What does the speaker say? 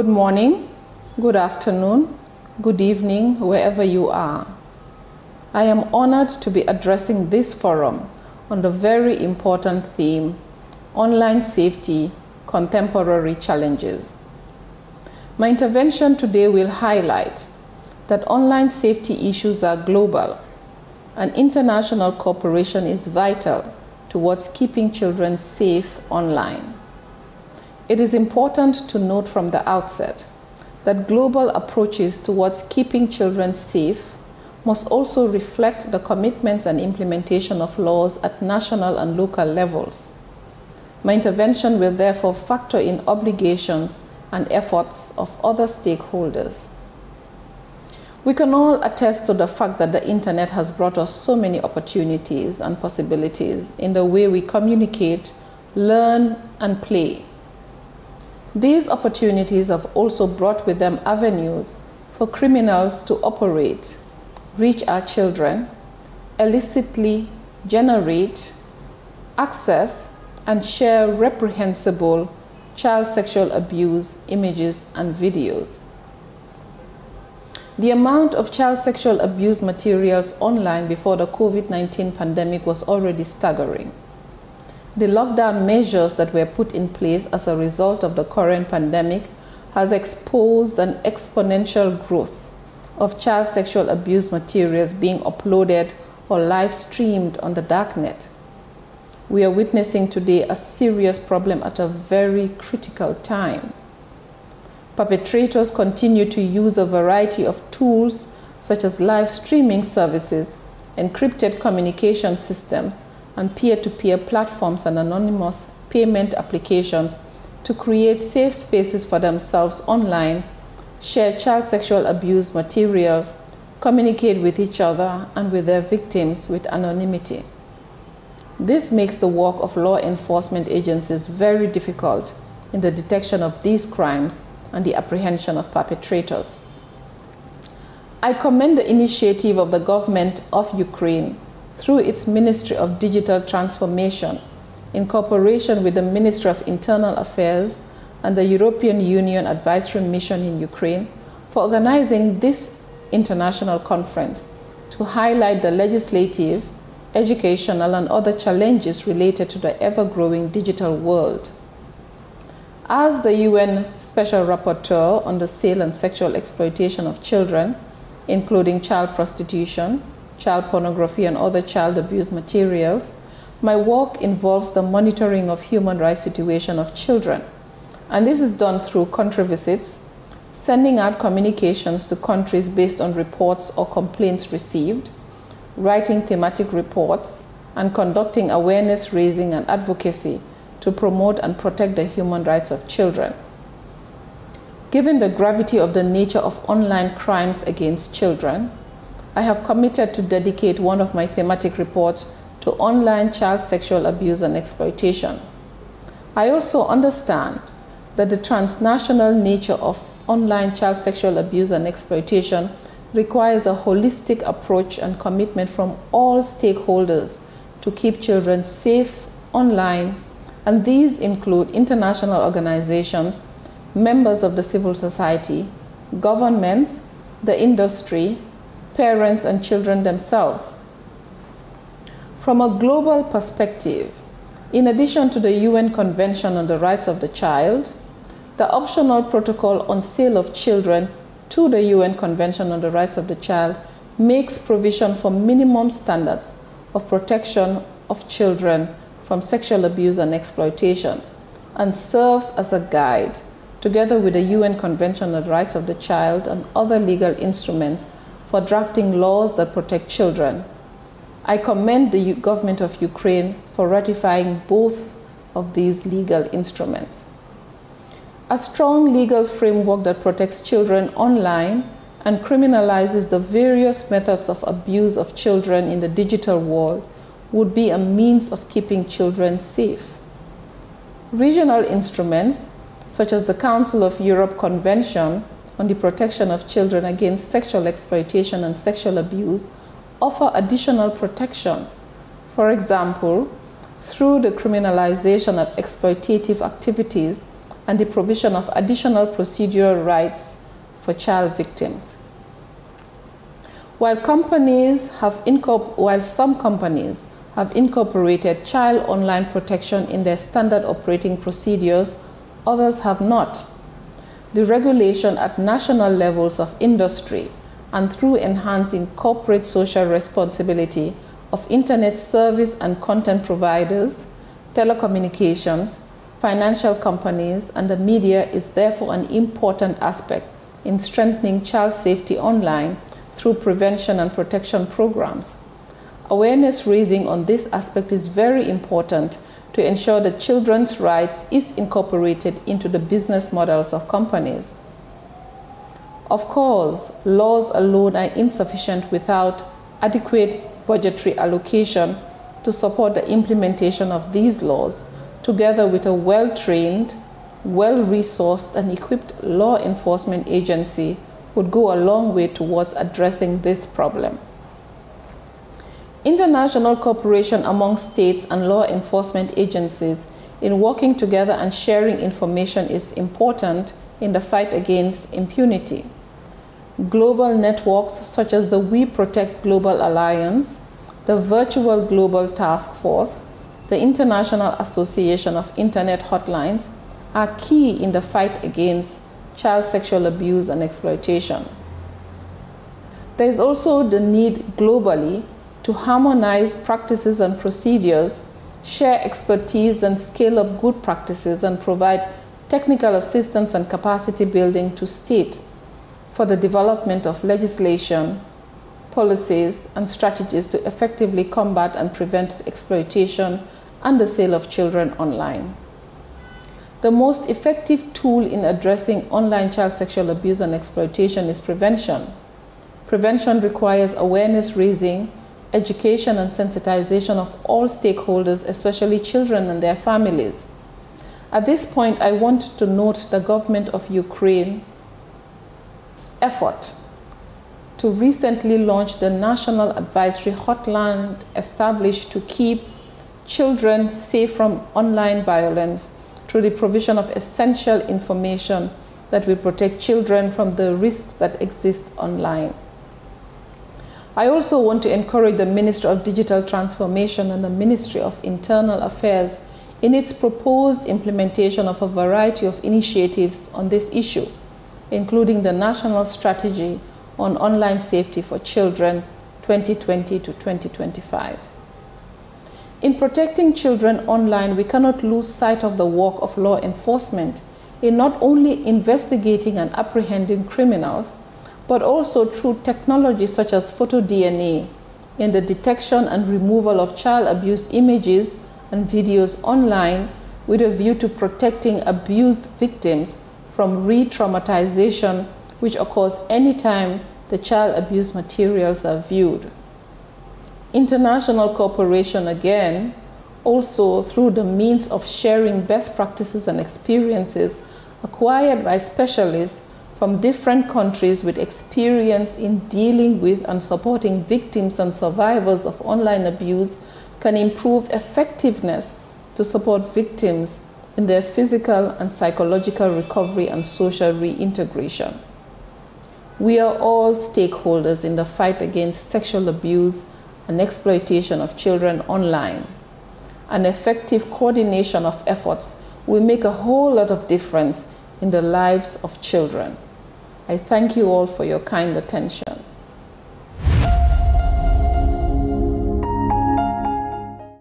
Good morning, good afternoon, good evening, wherever you are. I am honored to be addressing this forum on the very important theme, online safety, contemporary challenges. My intervention today will highlight that online safety issues are global and international cooperation is vital towards keeping children safe online. It is important to note from the outset that global approaches towards keeping children safe must also reflect the commitments and implementation of laws at national and local levels. My intervention will therefore factor in obligations and efforts of other stakeholders. We can all attest to the fact that the internet has brought us so many opportunities and possibilities in the way we communicate, learn, and play. These opportunities have also brought with them avenues for criminals to operate, reach our children, illicitly generate, access, and share reprehensible child sexual abuse images and videos. The amount of child sexual abuse materials online before the COVID-19 pandemic was already staggering. The lockdown measures that were put in place as a result of the current pandemic has exposed an exponential growth of child sexual abuse materials being uploaded or live streamed on the darknet. We are witnessing today a serious problem at a very critical time. Perpetrators continue to use a variety of tools such as live streaming services, encrypted communication systems, and peer-to-peer platforms and anonymous payment applications to create safe spaces for themselves online, share child sexual abuse materials, communicate with each other and with their victims with anonymity. This makes the work of law enforcement agencies very difficult in the detection of these crimes and the apprehension of perpetrators. I commend the initiative of the government of Ukraine through its Ministry of Digital Transformation in cooperation with the Ministry of Internal Affairs and the European Union Advisory Mission in Ukraine for organizing this international conference to highlight the legislative, educational, and other challenges related to the ever-growing digital world. As the UN Special Rapporteur on the sale and sexual exploitation of children, including child prostitution, child pornography, and other child abuse materials, my work involves the monitoring of human rights situation of children. And this is done through country visits, sending out communications to countries based on reports or complaints received, writing thematic reports, and conducting awareness raising and advocacy to promote and protect the human rights of children. Given the gravity of the nature of online crimes against children, I have committed to dedicate one of my thematic reports to online child sexual abuse and exploitation. I also understand that the transnational nature of online child sexual abuse and exploitation requires a holistic approach and commitment from all stakeholders to keep children safe online, and these include international organizations, members of the civil society, governments, the industry, parents, and children themselves. From a global perspective, in addition to the UN Convention on the Rights of the Child, the optional protocol on sale of children to the UN Convention on the Rights of the Child makes provision for minimum standards of protection of children from sexual abuse and exploitation and serves as a guide, together with the UN Convention on the Rights of the Child and other legal instruments for drafting laws that protect children. I commend the government of Ukraine for ratifying both of these legal instruments. A strong legal framework that protects children online and criminalizes the various methods of abuse of children in the digital world would be a means of keeping children safe. Regional instruments, such as the Council of Europe Convention on the Protection of Children against Sexual Exploitation and Sexual Abuse, offer additional protection. For example, through the criminalization of exploitative activities and the provision of additional procedural rights for child victims. While some companies have incorporated child online protection in their standard operating procedures, others have not. The regulation at national levels of industry and through enhancing corporate social responsibility of internet service and content providers, telecommunications, financial companies, and the media is therefore an important aspect in strengthening child safety online through prevention and protection programs. Awareness raising on this aspect is very important to ensure that children's rights is incorporated into the business models of companies. Of course, laws alone are insufficient without adequate budgetary allocation to support the implementation of these laws, together with a well-trained, well-resourced and equipped law enforcement agency would go a long way towards addressing this problem. International cooperation among states and law enforcement agencies in working together and sharing information is important in the fight against impunity. Global networks such as the We Protect Global Alliance, the Virtual Global Task Force, the International Association of Internet Hotlines are key in the fight against child sexual abuse and exploitation. There is also the need globally to harmonize practices and procedures, share expertise and scale up good practices, and provide technical assistance and capacity building to states for the development of legislation, policies, and strategies to effectively combat and prevent exploitation and the sale of children online. The most effective tool in addressing online child sexual abuse and exploitation is prevention. Prevention requires awareness raising, education and sensitization of all stakeholders, especially children and their families. At this point, I want to note the government of Ukraine's effort to recently launch the National Advisory Hotline established to keep children safe from online violence through the provision of essential information that will protect children from the risks that exist online. I also want to encourage the Ministry of Digital Transformation and the Ministry of Internal Affairs in its proposed implementation of a variety of initiatives on this issue, including the National Strategy on Online Safety for Children 2020 to 2025. In protecting children online, we cannot lose sight of the work of law enforcement in not only investigating and apprehending criminals, but also through technology such as photo DNA in the detection and removal of child abuse images and videos online with a view to protecting abused victims from re-traumatization, which occurs anytime the child abuse materials are viewed. International cooperation, again, also through the means of sharing best practices and experiences acquired by specialists from different countries with experience in dealing with and supporting victims and survivors of online abuse can improve effectiveness to support victims in their physical and psychological recovery and social reintegration. We are all stakeholders in the fight against sexual abuse and exploitation of children online. An effective coordination of efforts will make a whole lot of difference in the lives of children. I thank you all for your kind attention.